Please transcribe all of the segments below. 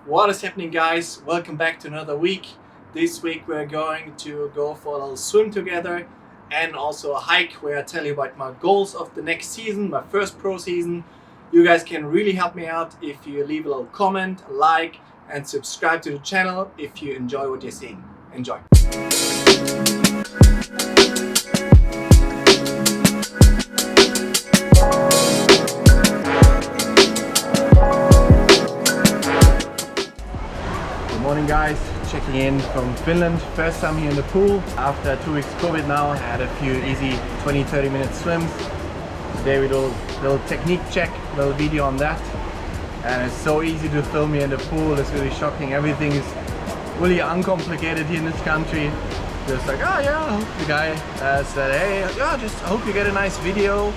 What is happening, guys? Welcome back to another week. This week we're going to go for a little swim together and also a hike where I tell you about my goals of the next season, my first pro season. You guys can really help me out if you leave a little comment, a like, and subscribe to the channel if you enjoy what you're seeing. Enjoy. Morning guys, checking in from Finland. First time here in the pool after 2 weeks COVID now. I had a few easy 20-30 minute swims. Today we do a little technique check, a little video on that. And it's so easy to film here in the pool, it's really shocking. Everything is really uncomplicated here in this country. Just like, oh yeah, I hope the guy said, hey, yeah, just I hope you get a nice video.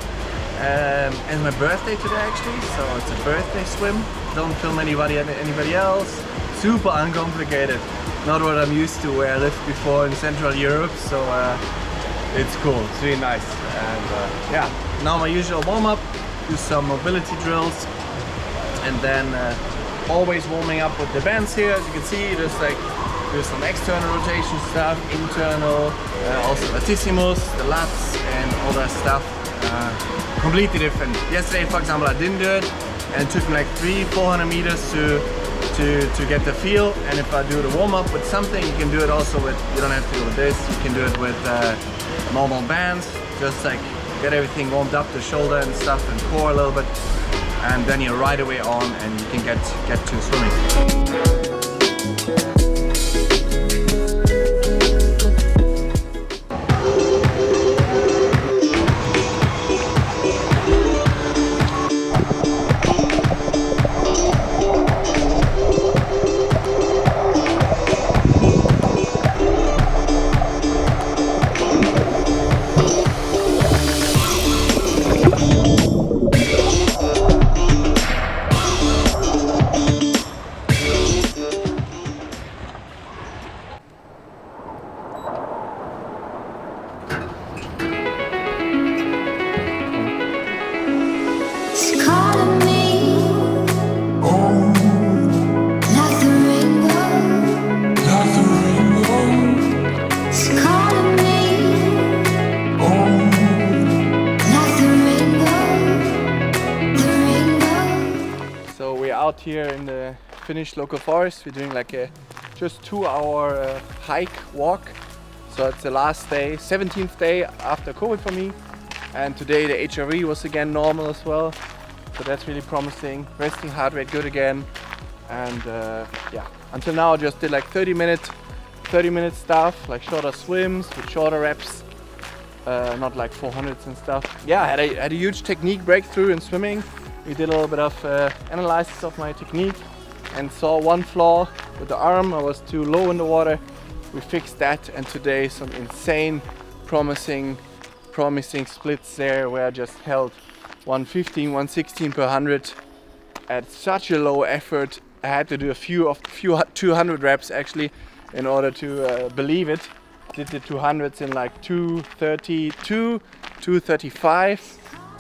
And it's my birthday today actually, so it's a birthday swim. Don't film anybody else. Super uncomplicated, not what I'm used to where I lived before in Central Europe, so it's cool, it's really nice. And yeah, now my usual warm-up, do some mobility drills, and then always warming up with the bands here. As you can see, just like do some external rotation stuff, internal, also latissimus, the lats, and all that stuff. Completely different. Yesterday, for example, I didn't do it, and it took me like 300-400 meters to get the feel. And if I do the warm-up with something, you can do it also with, you don't have to do it with this, you can do it with normal bands, just like get everything warmed up, the shoulder and stuff and core a little bit, and then you're right away on and you can get to swimming. Out here in the Finnish local forest, we're doing like a just 2-hour hike walk. So it's the last day, 17th day after COVID for me, and today the HRV was again normal as well, so that's really promising. Resting heart rate good again, and yeah, until now I just did like 30 minute stuff, like shorter swims with shorter reps, not like 400s and stuff. Yeah, I had a huge technique breakthrough in swimming. We did a little bit of analysis of my technique and saw one flaw with the arm. I was too low in the water. We fixed that, and today some insane promising splits there where I just held 115, 116 per 100 at such a low effort. I had to do a few 200 reps actually in order to believe it. Did the 200s in like 232, 235.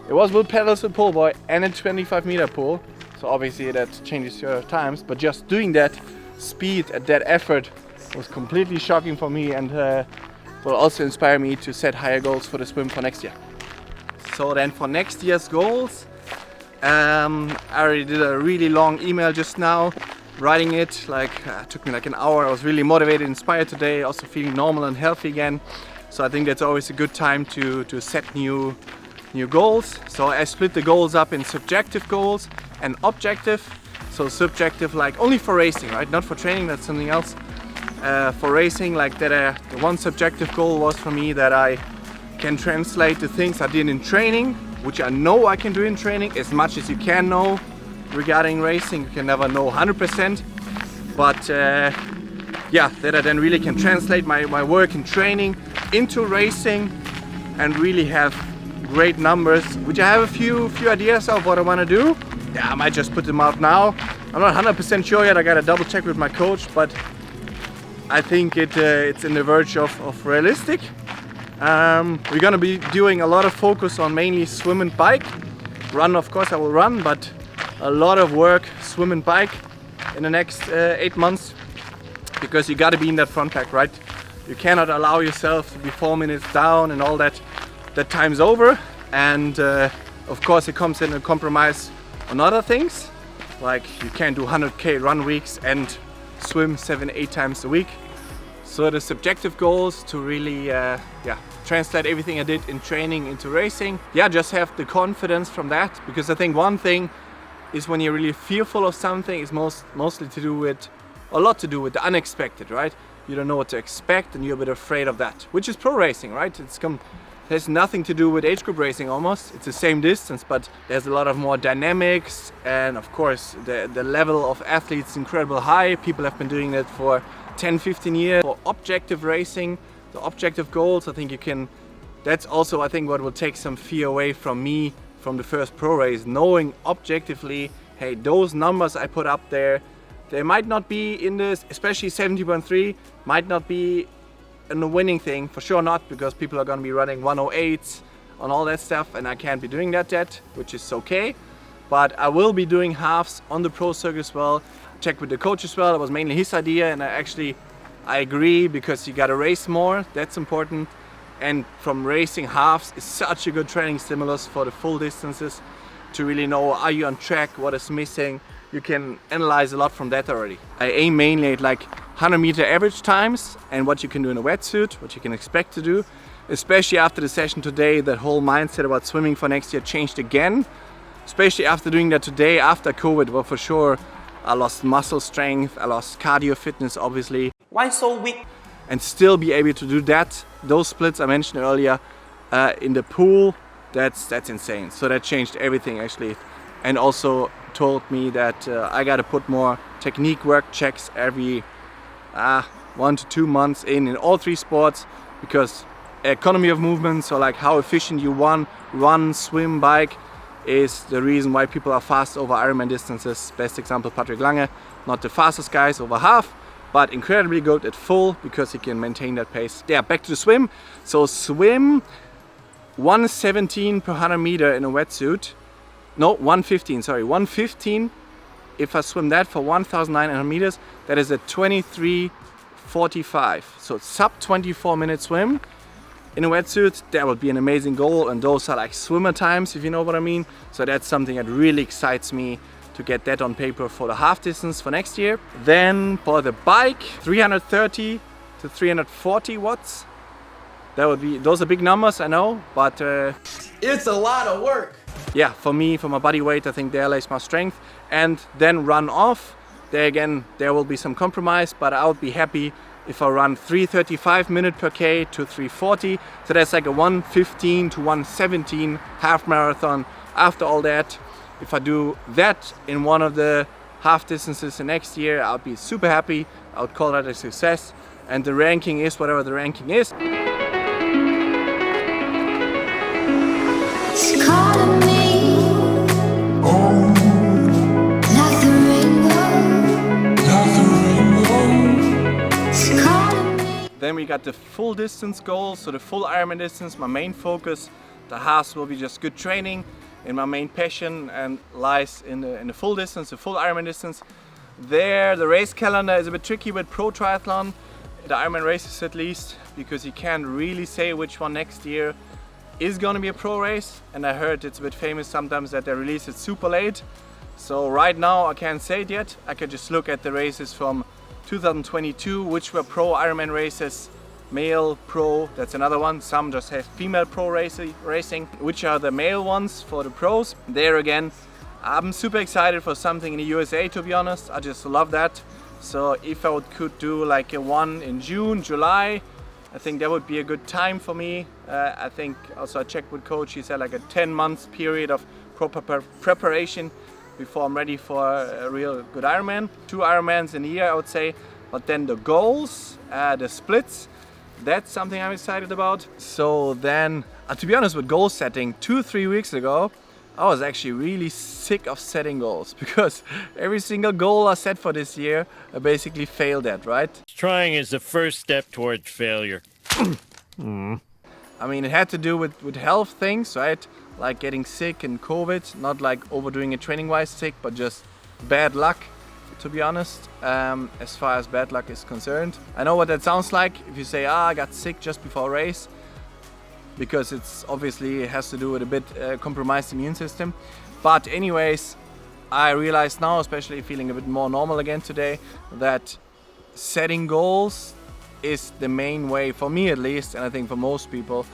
It was with pedals and pull buoy and a 25-meter pull, so obviously that changes your times, but just doing that speed at that effort was completely shocking for me, and will also inspire me to set higher goals for the swim for next year. So then for next year's goals, I already did a really long email just now, writing it, like it took me like an hour. I was really motivated, inspired today, also feeling normal and healthy again. So I think that's always a good time to set new goals. So I split the goals up in subjective goals and objective. So subjective, like only for racing, right? Not for training, that's something else. For racing, like that, the one subjective goal was for me that I can translate the things I did in training, which I know I can do in training, as much as you can know regarding racing. You can never know 100%, but yeah, that I then really can translate my work in training into racing and really have great numbers, which I have a few ideas of what I want to do. Yeah, I might just put them out now. I'm not 100% sure yet, I gotta double check with my coach, but I think it's in the verge of realistic. We're gonna be doing a lot of focus on mainly swim and bike. Run, of course I will run, but a lot of work swim and bike in the next 8 months, because you got to be in that front pack, right? You cannot allow yourself to be 4 minutes down and all that. That time's over, and of course it comes in a compromise on other things, like you can't do 100k run weeks and swim 7-8 times a week. So the subjective goals to really translate everything I did in training into racing. Yeah, just have the confidence from that, because I think one thing is when you're really fearful of something, is mostly to do with, a lot to do with the unexpected, right? You don't know what to expect and you're a bit afraid of that, which is pro racing, right? There's nothing to do with age group racing almost. It's the same distance, but there's a lot of more dynamics, and of course the level of athletes is incredibly high. People have been doing that for 10-15 years. For objective racing, the objective goals, I think that's also I think what will take some fear away from me from the first pro race, knowing objectively, hey, those numbers I put up there, they might not be in this, especially 70.3, might not be a winning thing, for sure not, because people are going to be running 108s on all that stuff, and I can't be doing that yet, which is okay. But I will be doing halves on the pro circuit as well. Check with the coach as well. It was mainly his idea, and I agree, because you got to race more. That's important. And from racing halves is such a good training stimulus for the full distances to really know, are you on track, what is missing. You can analyze a lot from that already. I aim mainly at like 100 meter average times and what you can do in a wetsuit, what you can expect to do. Especially after the session today, that whole mindset about swimming for next year changed again. Especially after doing that today, after COVID, well, for sure, I lost muscle strength, I lost cardio fitness, obviously. Why so weak? And still be able to do that, those splits I mentioned earlier in the pool, that's insane. So that changed everything actually. And also told me that I got to put more technique work checks every 1 to 2 months in all 3 sports, because economy of movement, so like how efficient you run, swim, bike, is the reason why people are fast over Ironman distances. Best example, Patrick Lange, not the fastest guys over half, but incredibly good at full, because he can maintain that pace. Yeah, back to the swim. So swim 117 per 100 meter in a wetsuit. No, 115, sorry, 115. If I swim that for 1,900 meters, that is a 23:45. So sub 24-minute swim in a wetsuit. That would be an amazing goal, and those are like swimmer times, if you know what I mean. So that's something that really excites me to get that on paper for the half distance for next year. Then for the bike, 330 to 340 watts. That would be, those are big numbers, I know, but It's a lot of work. yeah, for me, for my body weight, I think there lays my strength. And then run off. There again, there will be some compromise, but I would be happy if I run 335 minutes per K to 340. So that's like a 115 to 117 half marathon. After all that, if I do that in one of the half distances the next year, I would be super happy. I would call that a success. And the ranking is whatever the ranking is. It's calling me. Like the rainbow. It's calling me. Then we got the full distance goal, so the full Ironman distance. My main focus, the halves will be just good training, and my main passion and lies in the full distance, the full Ironman distance. There, the race calendar is a bit tricky with pro triathlon, the Ironman races at least, because you can't really say which one next year is gonna be a pro race. And I heard it's a bit famous sometimes that they release it super late. So right now I can't say it yet. I can just look at the races from 2022, which were pro Ironman races, male pro, that's another one. Some just have female pro racing, which are the male ones for the pros. There again, I'm super excited for something in the USA, to be honest. I just love that. So if I could do like a one in June, July, I think that would be a good time for me. I think also I checked with coach, he said like a 10 months period of proper preparation before I'm ready for a real good Ironman. 2 Ironmans in a year, I would say. But then the goals, the splits, that's something I'm excited about. So then, to be honest with goal setting, 2-3 weeks ago, I was actually really sick of setting goals, because every single goal I set for this year, I basically failed at, right? Trying is the first step towards failure. I mean, it had to do with health things, right? Like getting sick and COVID, not like overdoing it training-wise sick, but just bad luck. to be honest, as far as bad luck is concerned. I know what that sounds like if you say, I got sick just before a race, because it's obviously it has to do with a bit compromised immune system. But anyways, I realize now, especially feeling a bit more normal again today, that setting goals is the main way, for me at least, and I think for most people,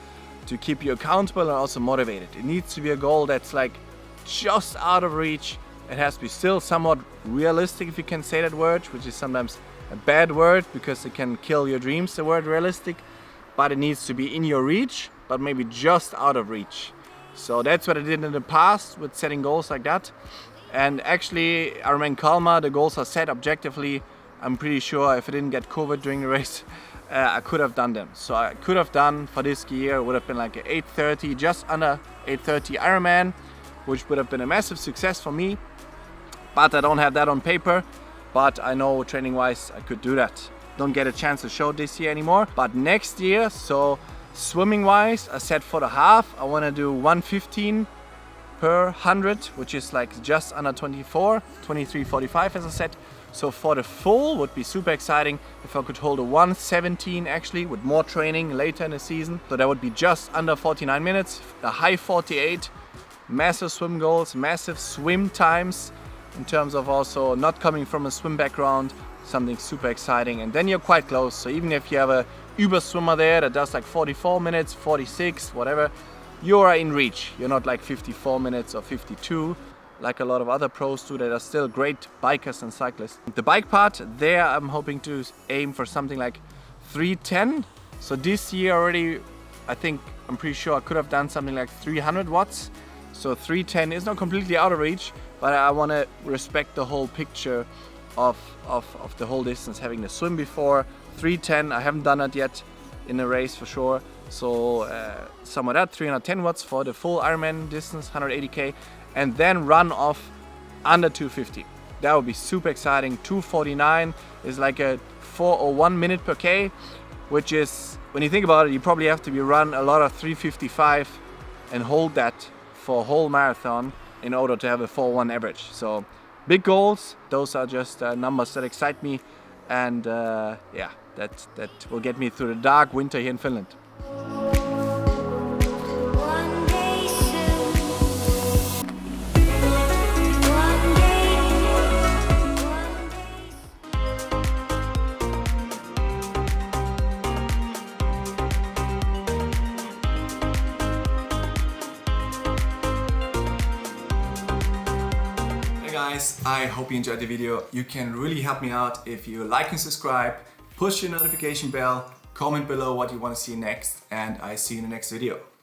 to keep you accountable and also motivated. It needs to be a goal that's like just out of reach. It has to be still somewhat realistic, if you can say that word, which is sometimes a bad word because it can kill your dreams, the word realistic. But it needs to be in your reach, but maybe just out of reach. So that's what I did in the past with setting goals like that. And actually, Ironman Kalmar, the goals are set objectively. I'm pretty sure if I didn't get COVID during the race, I could have done them. So I could have done for this year, would have been like an 8:30, just under 8:30 Ironman, which would have been a massive success for me. But I don't have that on paper. But I know training wise, I could do that. Don't get a chance to show this year anymore. But next year, so swimming wise, I said for the half, I want to do 1:15 per 100, which is like just under 23:45 as I said. So for the full would be super exciting if I could hold a 1:17 actually with more training later in the season. So that would be just under 49 minutes, a high 48, massive swim goals, massive swim times in terms of also not coming from a swim background, something super exciting. And then you're quite close. So even if you have a Uber swimmer there that does like 44 minutes, 46, whatever, you are in reach. You're not like 54 minutes or 52 like a lot of other pros do that are still great bikers and cyclists. The bike part, there I'm hoping to aim for something like 310. So this year already, I'm pretty sure I could have done something like 300 watts. So 310 is not completely out of reach, but I want to respect the whole picture of the whole distance, having the swim before. 310, I haven't done it yet in a race for sure. So some of that, 310 watts for the full Ironman distance, 180k, and then run off under 250. That would be super exciting. 249 is like a 401 minute per k, which is, when you think about it, you probably have to run a lot of 355 and hold that for a whole marathon in order to have a 4:1 average. So big goals. Those are just numbers that excite me, and yeah, that will get me through the dark winter here in Finland. One day soon. One day. Hey guys, I hope you enjoyed the video. You can really help me out if you like and subscribe, push your notification bell, comment below what you want to see next, and I see you in the next video.